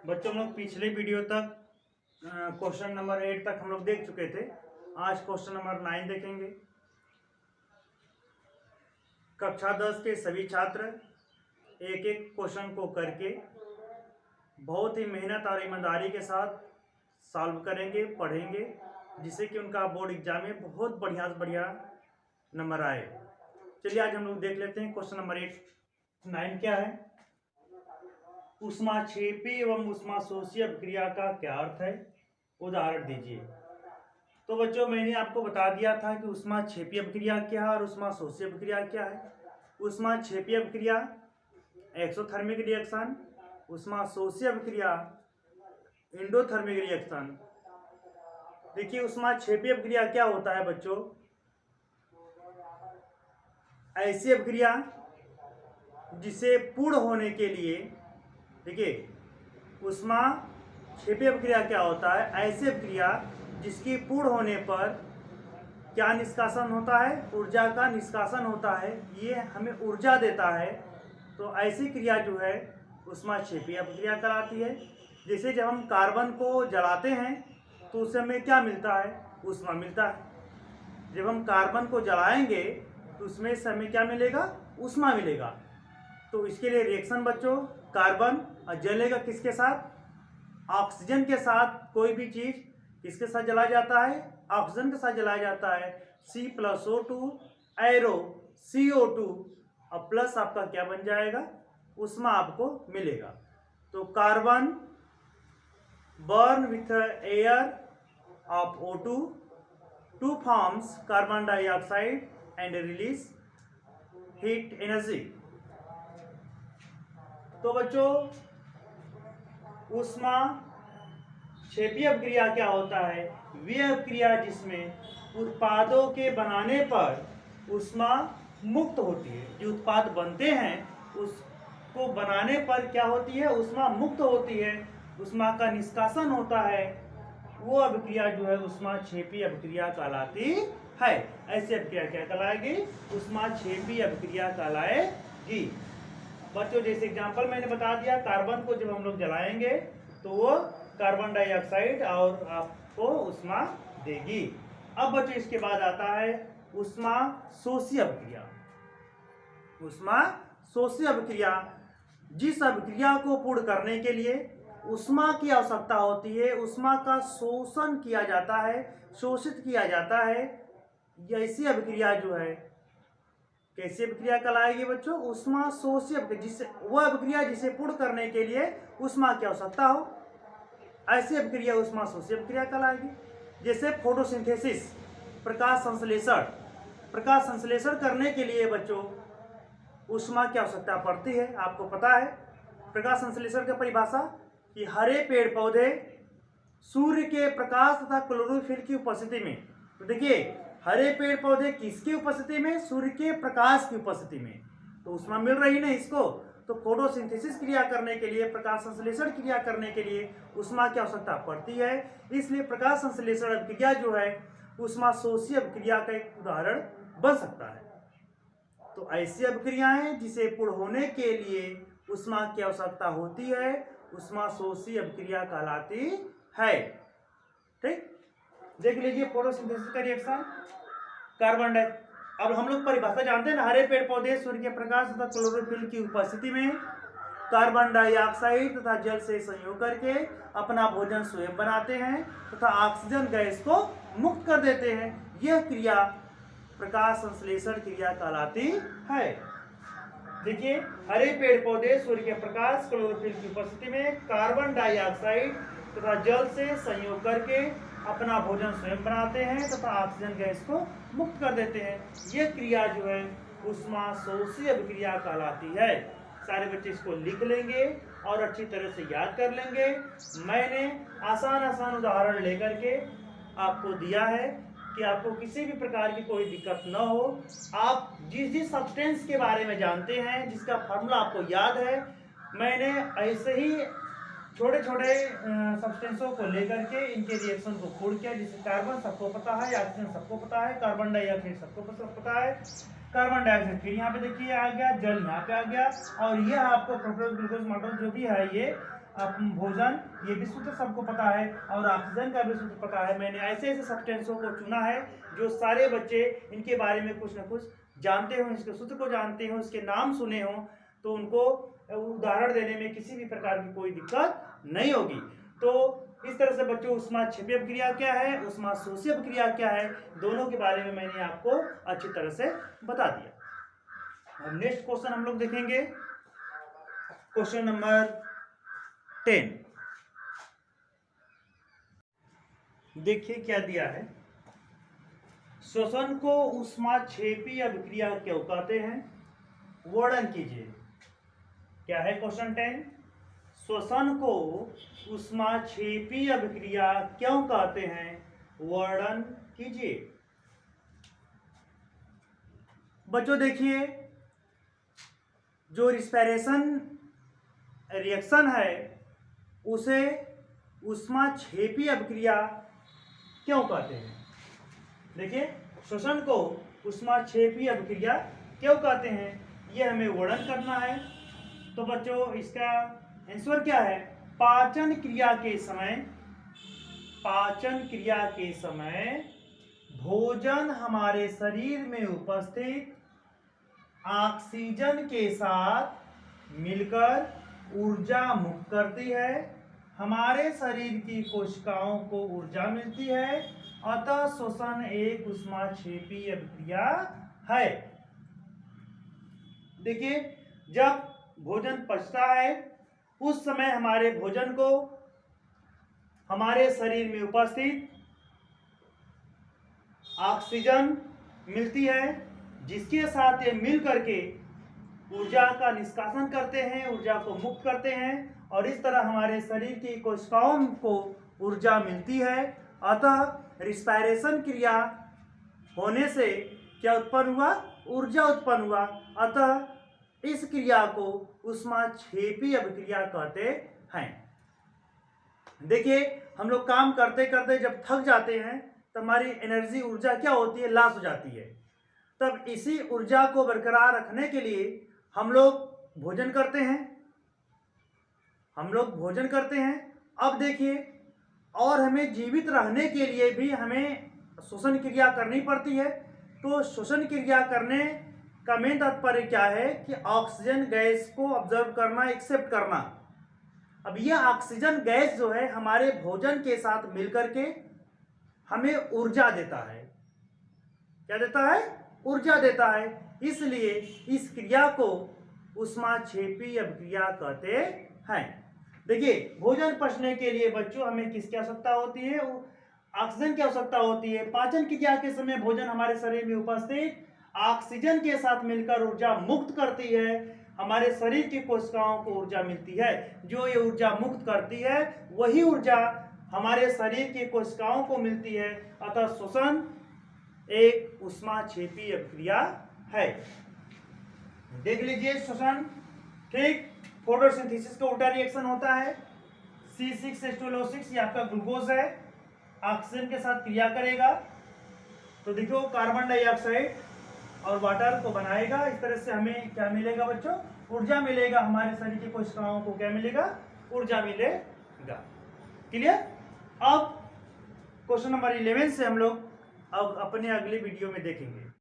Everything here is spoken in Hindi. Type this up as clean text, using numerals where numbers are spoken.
बच्चों हम लोग पिछले वीडियो तक क्वेश्चन नंबर 8 तक हम लोग देख चुके थे। आज क्वेश्चन नंबर 9 देखेंगे। कक्षा 10 के सभी छात्र एक एक क्वेश्चन को करके बहुत ही मेहनत और ईमानदारी के साथ सॉल्व करेंगे, पढ़ेंगे, जिससे कि उनका बोर्ड एग्जाम में बहुत बढ़िया से बढ़िया नंबर आए। चलिए आज हम लोग देख लेते हैं क्वेश्चन नंबर 9 क्या है। ऊष्माक्षेपी एवं ऊष्माशोषी अभिक्रिया का क्या अर्थ है, उदाहरण दीजिए। तो बच्चों मैंने आपको बता दिया था कि ऊष्माक्षेपी अभिक्रिया क्या है और ऊष्माशोषी अभिक्रिया क्या है। ऊष्माक्षेपी अभिक्रिया एक्सोथर्मिक रिएक्शन, ऊष्माशोषी अभिक्रिया एंडोथर्मिक रिएक्शन। देखिए ऊष्माक्षेपी अभिक्रिया क्या होता है बच्चों, ऐसी अभिक्रिया जिसे पूर्ण होने के लिए, देखिए ऊष्माक्षेपी अभिक्रिया क्या होता है, ऐसी अभिक्रिया जिसकी पूर्ण होने पर क्या निष्कासन होता है, ऊर्जा का निष्कासन होता है, ये हमें ऊर्जा देता है। तो ऐसी क्रिया जो है ऊष्माक्षेपी अभिक्रिया कहलाती है। जैसे जब हम कार्बन को जलाते हैं तो उस समय क्या मिलता है, ऊष्मा मिलता है। जब हम कार्बन को जलाएंगे तो उसमें समय क्या मिलेगा, ऊष्मा मिलेगा। तो इसके लिए रिएक्शन बच्चों, कार्बन जलेगा किसके साथ, ऑक्सीजन के साथ। कोई भी चीज किसके साथ जलाया जाता है, ऑक्सीजन के साथ जलाया जाता है। C+O2 एरो CO2 और प्लस आपका क्या बन जाएगा, ऊष्मा आपको मिलेगा। तो carbon burn with air of O2 two forms carbon dioxide and release heat energy. तो बच्चों ऊष्माक्षेपी अभिक्रिया क्या होता है, वह अभिक्रिया जिसमें उत्पादों के बनाने पर ऊष्मा मुक्त होती है। जो उत्पाद बनते हैं उसको बनाने पर क्या होती है, ऊष्मा मुक्त होती है, ऊष्मा का निष्कासन होता है। वो अभिक्रिया जो है ऊष्माक्षेपी अभिक्रिया कहलाती है। ऐसी अभिक्रिया क्या कहलाएगी, ऊष्माक्षेपी अभिक्रिया कहलाएगी। बच्चों जैसे एग्जांपल मैंने बता दिया, कार्बन को जब हम लोग जलाएंगे तो वो कार्बन डाइऑक्साइड और आपको ऊष्मा देगी। अब बच्चों इसके बाद आता है ऊष्माशोषी अभिक्रिया। ऊष्माशोषी अभिक्रिया जिस अभिक्रिया को पूर्ण करने के लिए ऊष्मा की आवश्यकता होती है, ऊष्मा का शोषण किया जाता है, शोषित किया जाता है, ऐसी अभिक्रिया जो है कैसी अभिक्रिया कहलाएगी बच्चों, ऊष्माशोषी अभिक्रिया। जिससे वह अभिक्रिया जिसे पूर्ण करने के लिए ऊष्मा की आवश्यकता हो, ऐसी अभिक्रिया ऊष्माशोषी अभिक्रिया कहलाएगी। जैसे फोटोसिंथेसिस, प्रकाश संश्लेषण। प्रकाश संश्लेषण करने के लिए बच्चों ऊष्मा की आवश्यकता पड़ती है। आपको पता है प्रकाश संश्लेषण की परिभाषा कि हरे पेड़ पौधे सूर्य के प्रकाश तथा क्लोरोफिल की उपस्थिति में, तो देखिए हरे पेड़ पौधे किसकी उपस्थिति में, सूर्य के प्रकाश की उपस्थिति में, तो ऊष्मा मिल रही ना इसको। तो फोटोसिंथेसिस क्रिया करने के लिए, प्रकाश संश्लेषण क्रिया करने के लिए ऊष्मा की आवश्यकता पड़ती है। इसलिए प्रकाश संश्लेषण अभिक्रिया जो है ऊष्माशोषी अभिक्रिया का एक उदाहरण बन सकता है। तो ऐसी अभिक्रियाएं जिसे पूर्ण होने के लिए ऊष्मा की आवश्यकता होती है ऊष्माशोषी अभिक्रिया कहलाती है। ठीक, देख लीजिए फोटोसिंथेसिस का रिएक्शन, कार्बन डाइ, अब हम लोग परिभाषा जानते हैं ना, हरे पेड़ पौधे सूर्य के प्रकाश तथा क्लोरोफिल की उपस्थिति में कार्बन डाइऑक्साइड तथा जल से संयोग करके अपना भोजन स्वयं बनाते हैं तथा ऑक्सीजन गैस को मुक्त कर देते हैं। यह क्रिया प्रकाश संश्लेषण क्रिया कहलाती है। देखिए हरे पेड़ पौधे सूर्य के प्रकाश क्लोरोफिल की उपस्थिति में कार्बन डाइऑक्साइड तथा जल से संयोग करके अपना भोजन स्वयं बनाते हैं तथा ऑक्सीजन गैस को मुक्त कर देते हैं। यह क्रिया जो है ऊष्माशोषी अभिक्रिया कहलाती है। सारे बच्चे इसको लिख लेंगे और अच्छी तरह से याद कर लेंगे। मैंने आसान उदाहरण लेकर के आपको दिया है कि आपको किसी भी प्रकार की कोई दिक्कत न हो। आप जिस सब्सटेंस के बारे में जानते हैं, जिसका फार्मूला आपको याद है, मैंने ऐसे ही छोटे छोटे सब्सटेंसों को लेकर के इनके रिएक्शन को खोल किया। जैसे कार्बन सबको पता है, ऑक्सीजन सबको पता है, कार्बन डाइऑक्साइड सबको पता है, कार्बन डाइऑक्साइड फिर यहाँ पे देखिए आ गया, जल यहाँ पे आ गया, और यह आपको प्रोटोन ग्लूकोज माइटोस जो भी है ये भोजन, ये भी सूत्र सबको पता है, और ऑक्सीजन का भी सूत्र पता है। मैंने ऐसे ऐसे सब्सटेंसों को चुना है जो सारे बच्चे इनके बारे में कुछ ना कुछ जानते हो, इसके सूत्र को जानते हो, इसके नाम सुने हो, तो उनको उदाहरण देने में किसी भी प्रकार की कोई दिक्कत नहीं होगी। तो इस तरह से बच्चों ऊष्माक्षेपीय अभिक्रिया क्या है, ऊष्माशोषी अभिक्रिया क्या है, दोनों के बारे में मैंने आपको अच्छी तरह से बता दिया। अब नेक्स्ट क्वेश्चन हम लोग देखेंगे, क्वेश्चन नंबर 10। देखिए क्या दिया है, श्वसन को ऊष्माक्षेपीय अभिक्रिया क्यों कहते हैं, वर्णन कीजिए। क्या है क्वेश्चन 10, श्वसन को ऊष्माक्षेपीय अभिक्रिया क्यों कहते हैं, वर्णन कीजिए। बच्चों देखिए, जो रिस्पिरेशन रिएक्शन है उसे ऊष्माक्षेपीय अभिक्रिया क्यों कहते हैं। देखिए, श्वसन को ऊष्माक्षेपीय अभिक्रिया क्यों कहते हैं, ये हमें वर्णन करना है। तो बच्चों इसका आंसर क्या है, पाचन क्रिया के समय भोजन हमारे शरीर में उपस्थित ऑक्सीजन के साथ मिलकर ऊर्जा मुक्त करती है, हमारे शरीर की कोशिकाओं को ऊर्जा मिलती है, अतः श्वसन एक ऊष्माक्षेपीय अभिक्रिया है। देखिए, जब भोजन पचता है उस समय हमारे भोजन को हमारे शरीर में उपस्थित ऑक्सीजन मिलती है, जिसके साथ ये मिल करके ऊर्जा का निष्कासन करते हैं, ऊर्जा को मुक्त करते हैं, और इस तरह हमारे शरीर की कोशिकाओं को ऊर्जा मिलती है। अतः रिस्पिरेशन क्रिया होने से क्या उत्पन्न हुआ, ऊर्जा उत्पन्न हुआ, अतः इस क्रिया को ऊष्माक्षेपीय अभिक्रिया कहते हैं। देखिए, हम लोग काम करते करते जब थक जाते हैं तो हमारी एनर्जी, ऊर्जा क्या होती है, लॉस हो जाती है। तब इसी ऊर्जा को बरकरार रखने के लिए हम लोग भोजन करते हैं। अब देखिए, और हमें जीवित रहने के लिए भी हमें श्वसन क्रिया करनी पड़ती है। तो श्वसन क्रिया करने का मेन तात्पर्य क्या है कि ऑक्सीजन गैस को ऑब्जर्व करना, एक्सेप्ट करना। अब यह ऑक्सीजन गैस जो है हमारे भोजन के साथ मिलकर के हमें ऊर्जा देता है। क्या देता है, ऊर्जा देता है। इसलिए इस क्रिया को ऊष्माक्षेपीय अभिक्रिया कहते हैं। देखिए, भोजन पचने के लिए बच्चों हमें किसकी आवश्यकता होती है, ऑक्सीजन की आवश्यकता होती है। पाचन क्रिया के समय भोजन हमारे शरीर में उपस्थित ऑक्सीजन के साथ मिलकर ऊर्जा मुक्त करती है, हमारे शरीर की कोशिकाओं को ऊर्जा मिलती है। जो ये ऊर्जा मुक्त करती है वही ऊर्जा हमारे शरीर की कोशिकाओं को मिलती है। अतः श्वसन एक ऊष्माक्षेपीय अभिक्रिया है। देख लीजिए, श्वसन ठीक फोटोसिंथेसिस का उल्टा रिएक्शन होता है। C6H12O6 ये आपका ग्लूकोज है, ऑक्सीजन के साथ क्रिया करेगा तो देखो कार्बन डाइऑक्साइड और वाटर को बनाएगा। इस तरह से हमें क्या मिलेगा बच्चों, ऊर्जा मिलेगा। हमारे शरीर की कोशिकाओं को क्या मिलेगा, ऊर्जा मिलेगा। क्लियर। अब क्वेश्चन नंबर 11 से हम लोग अब अपने अगले वीडियो में देखेंगे।